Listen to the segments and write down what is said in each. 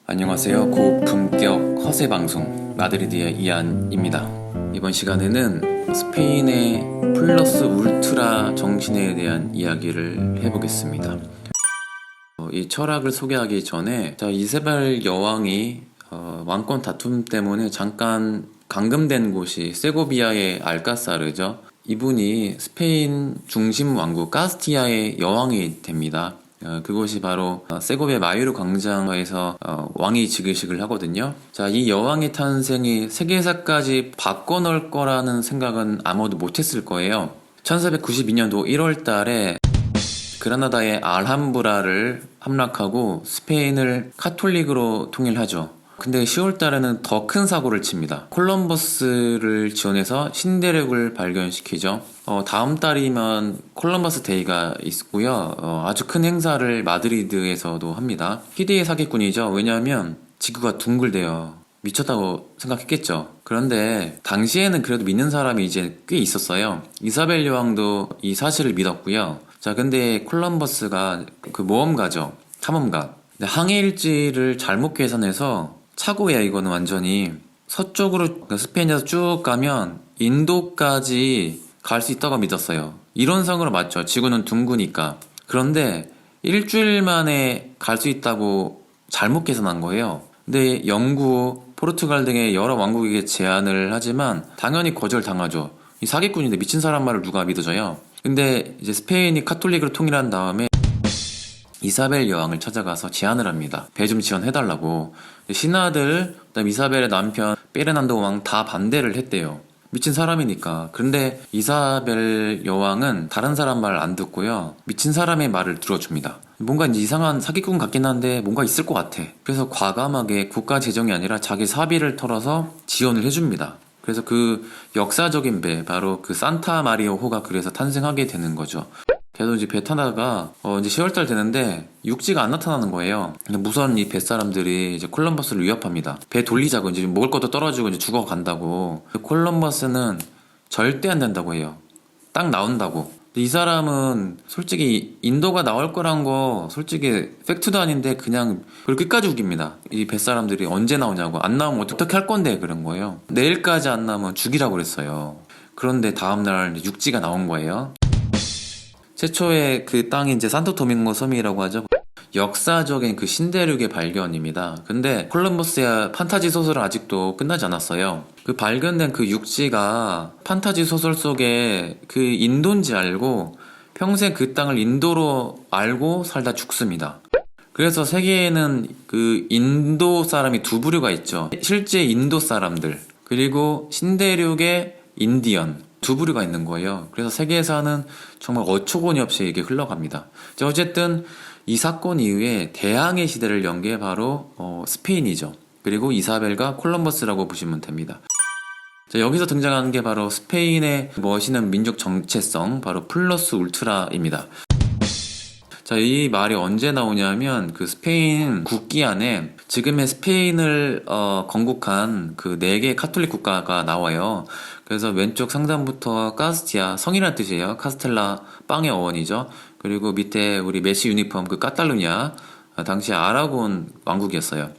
안녕하세요. 고품격 허세 방송 마드리드의 이안입니다. 이번 시간에는 스페인의 플러스 울트라 정신에 대한 이야기를 해보겠습니다. 이 철학을 소개하기 전에 이세벨 여왕이 왕권 다툼 때문에 잠깐 감금된 곳이 세고비아의 알카사르죠. 이분이 스페인 중심 왕국 카스티아의 여왕이 됩니다. 그곳이 바로 세고비아 마유르 광장에서 왕위 즉위식을 하거든요. 이 여왕의 탄생이 세계사까지 바꿔놓을 거라는 생각은 아무도 못했을 거예요. 1492년도 1월 달에 그라나다의 알함브라를 함락하고 스페인을 카톨릭으로 통일하죠. 근데 10월 달에는 더 큰 사고를 칩니다. 콜럼버스를 지원해서 신대륙을 발견시키죠. 다음 달이면 콜럼버스 데이가 있고요. 아주 큰 행사를 마드리드에서도 합니다. 희대의 사기꾼이죠. 왜냐하면 지구가 둥글대요. 미쳤다고 생각했겠죠. 그런데 당시에는 그래도 믿는 사람이 이제 꽤 있었어요. 이사벨 여왕도 이 사실을 믿었고요. 근데 콜럼버스가 그 모험가죠. 탐험가. 근데 항해 일지를 잘못 계산해서 착오야. 이거는 완전히 서쪽으로 스페인에서 쭉 가면 인도까지 갈 수 있다고 믿었어요. 이론상으로 맞죠. 지구는 둥그니까. 그런데 일주일 만에 갈 수 있다고 잘못 계산한 거예요. 근데 영국, 포르투갈 등의 여러 왕국에게 제안을 하지만 당연히 거절당하죠. 이 사기꾼인데 미친 사람 말을 누가 믿어줘요. 근데 이제 스페인이 카톨릭으로 통일한 다음에 이사벨 여왕을 찾아가서 제안을 합니다. 배 좀 지원해달라고. 신하들, 그다음 이사벨의 남편 페르난도 왕 다 반대를 했대요. 미친 사람이니까. 그런데 이사벨 여왕은 다른 사람 말 안 듣고요. 미친 사람의 말을 들어줍니다. 뭔가 이상한 사기꾼 같긴 한데 뭔가 있을 것 같아. 그래서 과감하게 국가 재정이 아니라 자기 사비를 털어서 지원을 해줍니다. 그래서 그 역사적인 배, 바로 그 산타 마리아호가 그래서 탄생하게 되는 거죠. 걔도 이제 배 타다가 이제 10월달 되는데 육지가 안 나타나는 거예요. 무서운 이 뱃사람들이 이제 콜럼버스를 위협합니다. 배 돌리자고, 이제 먹을 것도 떨어지고 이제 죽어간다고. 콜럼버스는 절대 안 된다고 해요. 딱 나온다고. 이 사람은 솔직히 인도가 나올 거란 거 솔직히 팩트도 아닌데 그냥 그걸 끝까지 우깁니다. 이 뱃사람들이 언제 나오냐고. 안 나오면 어떻게 할 건데 그런 거예요. 내일까지 안 나오면 죽이라고 그랬어요. 그런데 다음날 육지가 나온 거예요. 최초의 그 땅이 이제 산토도밍고 섬이라고 하죠. 역사적인 그 신대륙의 발견입니다. 근데 콜럼버스의 판타지 소설은 아직도 끝나지 않았어요. 그 발견된 그 육지가 판타지 소설 속에 그 인도인지 알고 평생 그 땅을 인도로 알고 살다 죽습니다. 그래서 세계에는 그 인도 사람이 두 부류가 있죠. 실제 인도 사람들, 그리고 신대륙의 인디언, 두 부류가 있는 거예요. 그래서 세계에서는 정말 어처구니 없이 이게 흘러갑니다. 어쨌든 이 사건 이후에 대항해 시대를 연 게 바로 스페인이죠. 그리고 이사벨과 콜럼버스라고 보시면 됩니다. 여기서 등장하는 게 바로 스페인의 멋있는 민족 정체성, 바로 플러스 울트라입니다. 이 말이 언제 나오냐면 그 스페인 국기 안에 지금의 스페인을 건국한 그 4개 카톨릭 국가가 나와요. 그래서 왼쪽 상단부터 카스티아, 성이라는 뜻이에요. 카스텔라, 빵의 어원이죠. 그리고 밑에 우리 메시 유니폼 그 카탈루냐, 당시 아라곤 왕국이었어요.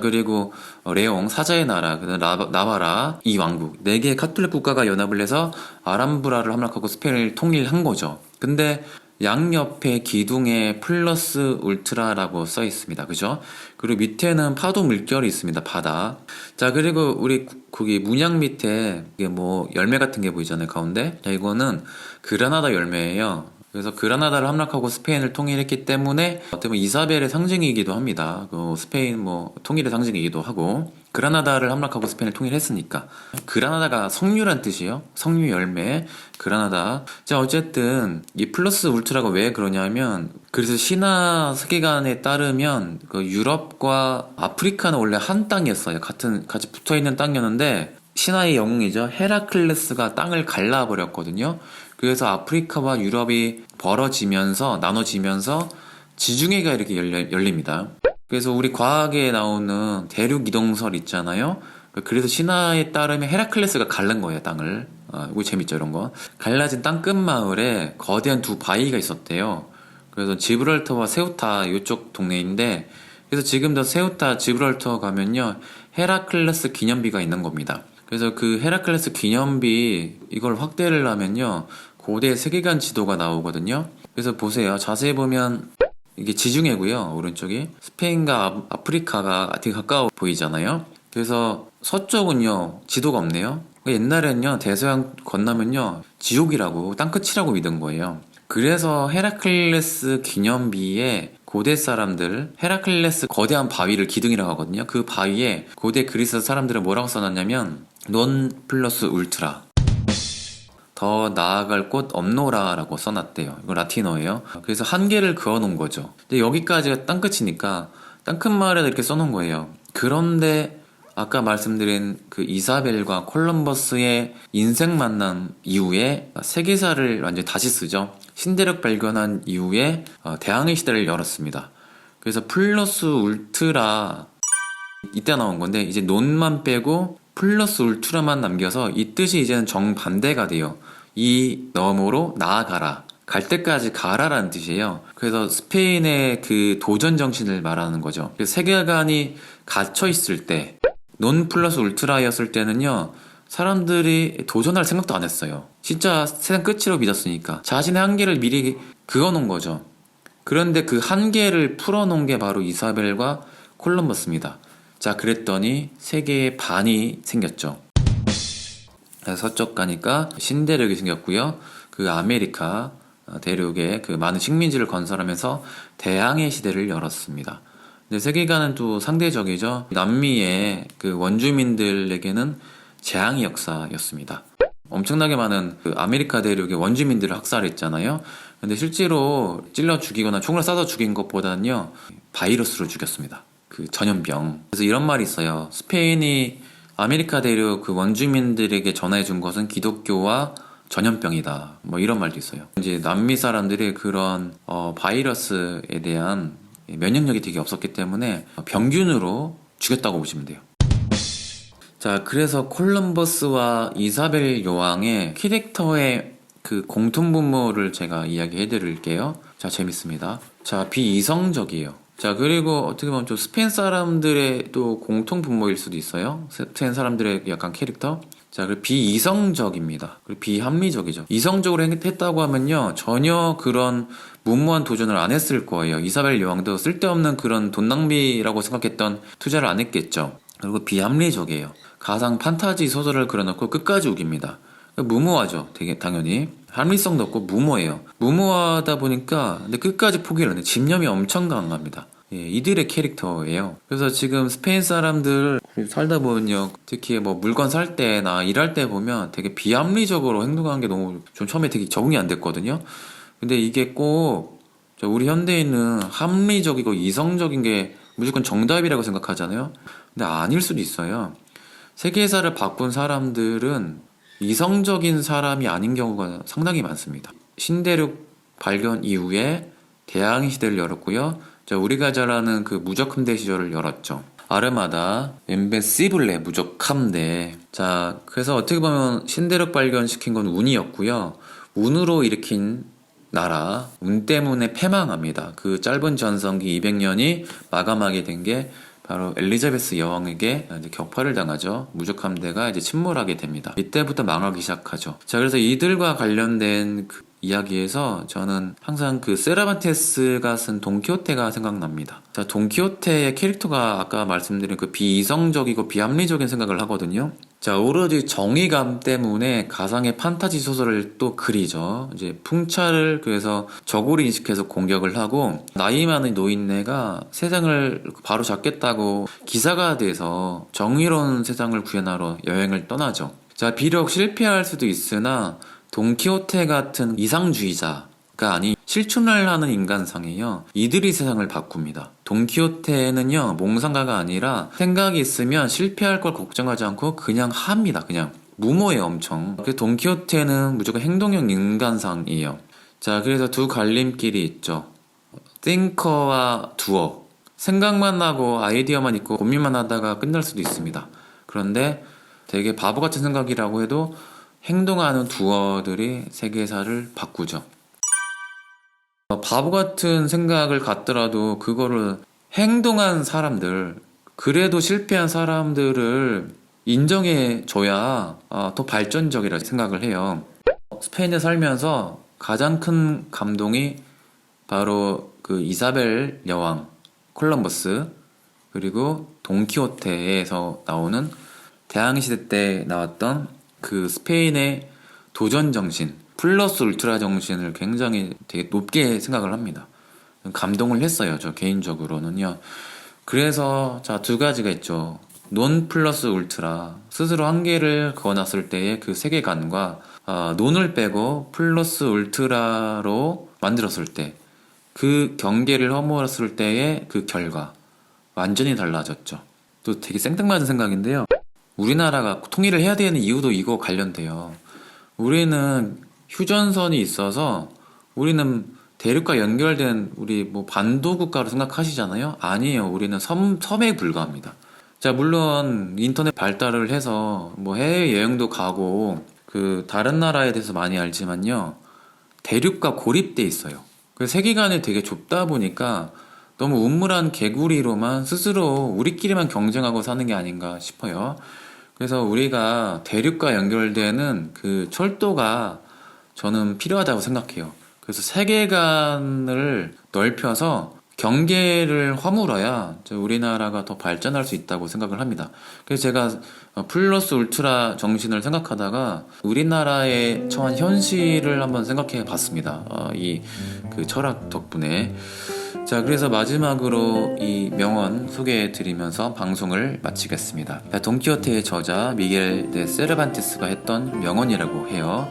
그리고 레옹, 사자의 나라, 그다음 나바라, 이 왕국 4개의 카톨릭 국가가 연합을 해서 아람브라를 함락하고 스페인을 통일한 거죠. 근데 양옆에 기둥에 플러스 울트라라고 써 있습니다. 그죠? 그리고 밑에는 파도 물결이 있습니다. 바다. 그리고 우리 거기 문양 밑에 이게 뭐 열매 같은 게 보이잖아요. 가운데. 이거는 그라나다 열매예요. 그래서 그라나다를 함락하고 스페인을 통일했기 때문에 어떻게 보면 이사벨의 상징이기도 합니다. 스페인 뭐 통일의 상징이기도 하고, 그라나다를 함락하고 스페인을 통일했으니까. 그라나다가 석류란 뜻이에요. 석류 열매, 그라나다. 어쨌든 이 플러스 울트라가 왜 그러냐면, 그래서 신화 세계관에 따르면 그 유럽과 아프리카는 원래 한 땅이었어요. 같이 붙어있는 땅이었는데 신화의 영웅이죠. 헤라클레스가 땅을 갈라버렸거든요. 그래서 아프리카와 유럽이 벌어지면서 나눠지면서 지중해가 이렇게 열립니다. 그래서 우리 과학에 나오는 대륙 이동설 있잖아요. 그래서 신화에 따르면 헤라클레스가 갈른 거예요, 땅을. 이거 재밌죠, 이런 거. 갈라진 땅 끝마을에 거대한 두 바위가 있었대요. 그래서 지브랄터와 세우타 이쪽 동네인데 그래서 지금도 세우타 지브랄터 가면요, 헤라클레스 기념비가 있는 겁니다. 그래서 그 헤라클레스 기념비 이걸 확대를 하면요, 고대 세계관 지도가 나오거든요. 그래서 보세요. 자세히 보면 이게 지중해고요. 오른쪽이 스페인과 아프리카가 되게 가까워 보이잖아요. 그래서 서쪽은요, 지도가 없네요. 옛날엔요, 대서양 건너면요, 지옥이라고, 땅끝이라고 믿은 거예요. 그래서 헤라클레스 기념비에 고대 사람들, 헤라클레스 거대한 바위를 기둥이라고 하거든요. 그 바위에 고대 그리스 사람들은 뭐라고 써놨냐면 논 플러스 울트라, 더 나아갈 곳 없노라라고 써놨대요. 이거 라틴어예요. 그래서 한 개를 그어놓은 거죠. 근데 여기까지가 땅끝이니까 땅끝 마을에다 이렇게 써놓은 거예요. 그런데 아까 말씀드린 그 이사벨과 콜럼버스의 인생 만남 이후에 세계사를 완전히 다시 쓰죠. 신대륙 발견한 이후에 대항해 시대를 열었습니다. 그래서 플러스 울트라, 이때 나온 건데 이제 논만 빼고 플러스 울트라만 남겨서 이 뜻이 이제는 정반대가 돼요. 이 너머로 나아가라, 갈 때까지 가라라는 뜻이에요. 그래서 스페인의 그 도전 정신을 말하는 거죠. 세계관이 갇혀 있을 때, 논 플러스 울트라였을 때는요, 사람들이 도전할 생각도 안 했어요. 진짜 세상 끝이라고 믿었으니까 자신의 한계를 미리 그어놓은 거죠. 그런데 그 한계를 풀어놓은 게 바로 이사벨과 콜럼버스입니다. 자, 그랬더니 세계의 반이 생겼죠. 서쪽 가니까 신대륙이 생겼고요. 그 아메리카 대륙에 그 많은 식민지를 건설하면서 대항해 시대를 열었습니다. 근데 세계관은 또 상대적이죠. 남미의 그 원주민들에게는 재앙의 역사였습니다. 엄청나게 많은 그 아메리카 대륙의 원주민들을 학살했잖아요. 근데 실제로 찔러 죽이거나 총을 쏴서 죽인 것보다는요, 바이러스로 죽였습니다. 그 전염병. 그래서 이런 말이 있어요. 스페인이 아메리카 대륙 그 원주민들에게 전해준 것은 기독교와 전염병이다. 뭐 이런 말도 있어요. 이제 남미 사람들이 그런 바이러스에 대한 면역력이 되게 없었기 때문에 병균으로 죽였다고 보시면 돼요. 자, 그래서 콜럼버스와 이사벨 여왕의 캐릭터의 그 공통분모를 제가 이야기해 드릴게요. 자, 재밌습니다. 자, 비이성적이에요. 자, 그리고 어떻게 보면 좀 스페인 사람들의 또 공통분모일 수도 있어요. 스페인 사람들의 약간 캐릭터. 자, 그리고 비이성적입니다. 그리고 비합리적이죠. 이성적으로 했다고 하면요, 전혀 그런 무모한 도전을 안 했을 거예요. 이사벨 여왕도 쓸데없는 그런 돈 낭비라고 생각했던 투자를 안 했겠죠. 그리고 비합리적이에요. 가상 판타지 소설을 그려놓고 끝까지 우깁니다. 무모하죠. 되게 당연히 합리성도 없고 무모해요. 무모하다 보니까 근데 끝까지 포기를 안 해요. 집념이 엄청 강합니다. 예, 이들의 캐릭터예요. 그래서 지금 스페인 사람들 살다 보면요, 특히 뭐 물건 살 때나 일할 때 보면 되게 비합리적으로 행동하는 게 너무 좀 처음에 되게 적응이 안 됐거든요. 근데 이게 꼭 우리 현대인은 합리적이고 이성적인 게 무조건 정답이라고 생각하잖아요. 근데 아닐 수도 있어요. 세계사를 바꾼 사람들은 이성적인 사람이 아닌 경우가 상당히 많습니다. 신대륙 발견 이후에 대항해 시대를 열었고요. 자, 우리가 잘 아는 그 무적 함대 시절을 열었죠. 아르마다, 엠베시블레 무적 함대. 자, 그래서 어떻게 보면 신대륙 발견시킨 건 운이었고요. 운으로 일으킨 나라, 운 때문에 패망합니다. 그 짧은 전성기 200년이 마감하게 된 게 바로 엘리자베스 여왕에게 이제 격파를 당하죠. 무적 함대가 이제 침몰하게 됩니다. 이때부터 망하기 시작하죠. 자, 그래서 이들과 관련된 그 이야기에서 저는 항상 그 세라반테스가 쓴 돈키호테가 생각납니다. 자, 돈키호테의 캐릭터가 아까 말씀드린 그 비이성적이고 비합리적인 생각을 하거든요. 자, 오로지 정의감 때문에 가상의 판타지 소설을 또 그리죠. 이제 풍차를 그래서 적으로 인식해서 공격을 하고, 나이 많은 노인네가 세상을 바로 잡겠다고 기사가 돼서 정의로운 세상을 구현하러 여행을 떠나죠. 자, 비록 실패할 수도 있으나 돈키호테 같은 이상주의자가 아닌 실천을 하는 인간상이에요. 이들이 세상을 바꿉니다. 돈키호테는요, 몽상가가 아니라 생각이 있으면 실패할 걸 걱정하지 않고 그냥 합니다. 그냥 무모해요, 엄청. 그래서 돈키호테는 무조건 행동형 인간상이에요. 자, 그래서 두 갈림길이 있죠. 띵커와 두어. 생각만 하고 아이디어만 있고 고민만 하다가 끝날 수도 있습니다. 그런데 되게 바보 같은 생각이라고 해도 행동하는 두어들이 세계사를 바꾸죠. 바보 같은 생각을 갖더라도 그거를 행동한 사람들, 그래도 실패한 사람들을 인정해 줘야 더 발전적이라 생각을 해요. 스페인에 살면서 가장 큰 감동이 바로 그 이사벨 여왕, 콜럼버스, 그리고 돈키호테에서 나오는 대항시대 때 나왔던 그 스페인의 도전 정신, 플러스 울트라 정신을 굉장히 되게 높게 생각을 합니다. 감동을 했어요, 저 개인적으로는요. 그래서 자, 두 가지가 있죠. 논 플러스 울트라, 스스로 한계를 그어놨을 때의 그 세계관과 논을 빼고 플러스 울트라로 만들었을 때 그 경계를 허물었을 때의 그 결과 완전히 달라졌죠. 또 되게 생뚱맞은 생각인데요. 우리나라가 통일을 해야 되는 이유도 이거 관련돼요. 우리는 휴전선이 있어서 우리는 대륙과 연결된 우리 뭐 반도 국가로 생각하시잖아요. 아니에요. 우리는 섬에 불과합니다. 자, 물론 인터넷 발달을 해서 뭐 해외 여행도 가고 그 다른 나라에 대해서 많이 알지만요. 대륙과 고립돼 있어요. 그 세계관이 되게 좁다 보니까 너무 우물한 개구리로만 스스로 우리끼리만 경쟁하고 사는 게 아닌가 싶어요. 그래서 우리가 대륙과 연결되는 그 철도가 저는 필요하다고 생각해요. 그래서 세계관을 넓혀서 경계를 허물어야 우리나라가 더 발전할 수 있다고 생각을 합니다. 그래서 제가 플러스 울트라 정신을 생각하다가 우리나라의 처한 현실을 한번 생각해 봤습니다. 이 그 철학 덕분에. 자, 그래서 마지막으로 이 명언 소개해 드리면서 방송을 마치겠습니다. 돈키호테의 저자 미겔 데 세르반테스가 했던 명언이라고 해요.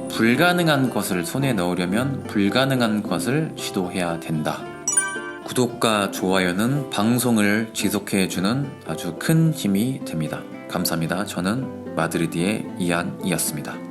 불가능한 것을 손에 넣으려면 불가능한 것을 시도해야 된다. 구독과 좋아요는 방송을 지속해주는 아주 큰 힘이 됩니다. 감사합니다. 저는 마드리드의 이안이었습니다.